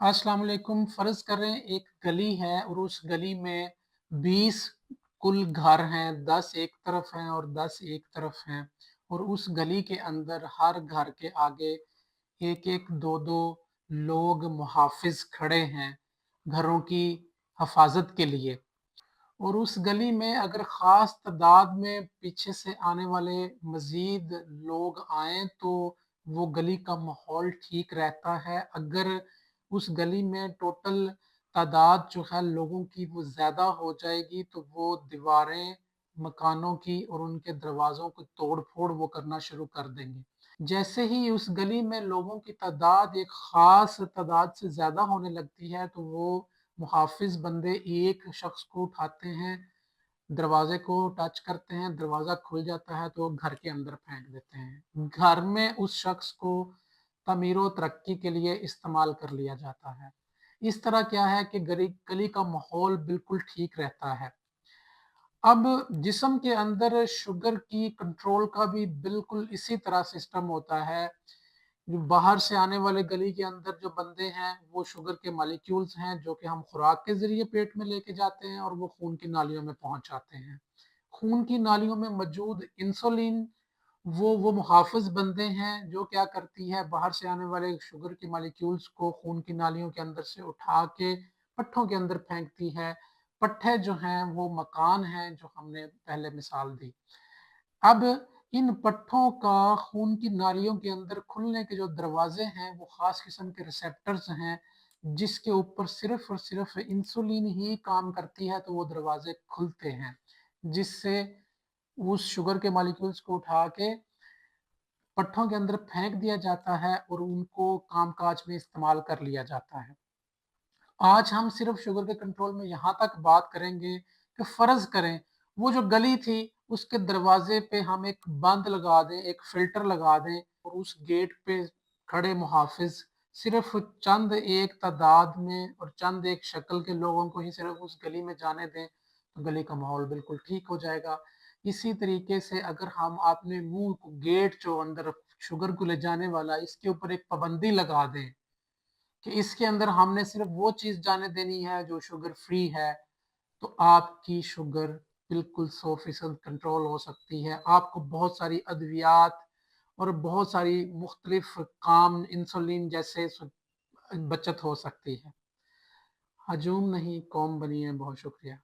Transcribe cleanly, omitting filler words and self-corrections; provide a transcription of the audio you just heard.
अस्सलाम वालेकुम। फ़र्ज़ करें एक गली है और उस गली में 20 कुल घर हैं, 10 एक तरफ हैं और 10 एक तरफ हैं और उस गली के अंदर हर घर के आगे एक-एक, दो-दो लोग मुहाफ़िज़ खड़े हैं, घरों की हफ़ाज़त के लिए। और उस गली में अगर ख़ास तादाद में पीछे से आने वाले मज़ीद लोग आएँ तो वो गली का माहौल ठीक रहता है। अगर उस गली में टोटल तादाद जो है लोगों की वो ज़्यादा हो जाएगी तो वो दीवारें मकानों की और उनके दरवाज़ों को तोड़-फोड़ वो करना शुरू कर देंगे। जैसे ही उस गली में लोगों की तादाद एक ख़ास तादाद से ज़्यादा होने लगती है तो वो मुहाफ़िज़ बंदे एक शख़्स को उठाते हैं, दरवाज़े को टच करते हैं, दरवाज़ा खुल जाता है तो घर के अंदर फेंक देते हैं। घर में उस शख़्स को तमीर-ओ-तरक्की के लिए इस्तेमाल कर लिया जाता है। इस तरह क्या है कि गली का माहौल बिल्कुल ठीक रहता है। अब जिस्म के अंदर शुगर की कंट्रोल का भी बिल्कुल इसी तरह सिस्टम होता है। जो बाहर से आने वाले गली के अंदर जो बंदे हैं, वो शुगर के मॉलिक्यूल्स हैं जो कि हम खुराक के ज़रिए पेट में लेके जाते हैं और वो खून की नालियों में पहुँच जाते हैं। खून की नालियों में मौजूद इंसुलिन वो मुहाफ़िज़ बंदे हैं जो क्या करती है बाहर से आने वाले शुगर के मॉलिक्यूल्स को खून की नालियों के अंदर से उठा के पट्ठों के अंदर फेंकती है। पट्ठे जो हैं वो मकान हैं जो हमने पहले मिसाल दी। अब इन पट्ठों का खून की नालियों के अंदर खुलने के जो दरवाज़े हैं वो ख़ास किस्म के रिसेप्टर्स हैं, जिसके ऊपर सिर्फ़ और सिर्फ़ इंसुलिन ही काम करती है तो वो दरवाज़े खुलते हैं। जिससे उस शुगर के मॉलिक्यूल्स को उठा के पट्ठों के अंदर फेंक दिया जाता है और उनको काम-काज में इस्तेमाल कर लिया जाता है। आज हम सिर्फ़ शुगर के कंट्रोल में यहाँ तक बात करेंगे कि फ़र्ज़ करें वो जो गली थी उसके दरवाज़े पे हम एक बंद लगा दें, एक फ़िल्टर लगा दें और उस गेट पे खड़े मुहाफ़िज़ सिर्फ़ चंद एक तादाद में और चंद एक शक्ल के लोगों को ही सिर्फ़ उस गली में जाने दें, तो गली का माहौल बिल्कुल ठीक हो जाएगा। इसी तरीके से अगर हम अपने मुँह को गेट जो अंदर शुगर को ले जाने वाला है, इसके ऊपर एक पाबंदी लगा दें कि इसके अंदर हमने सिर्फ़ वो चीज़ जाने देनी है जो शुगर फ्री है, तो आपकी शुगर बिल्कुल 100% कंट्रोल हो सकती है। आपको बहुत सारी अद्वियात और बहुत सारी मुख्तलिफ़ काम इंसुलिन जैसे बचत हो सकती है। हजूम नहीं कौम बनी है, बहुत शुक्रिया।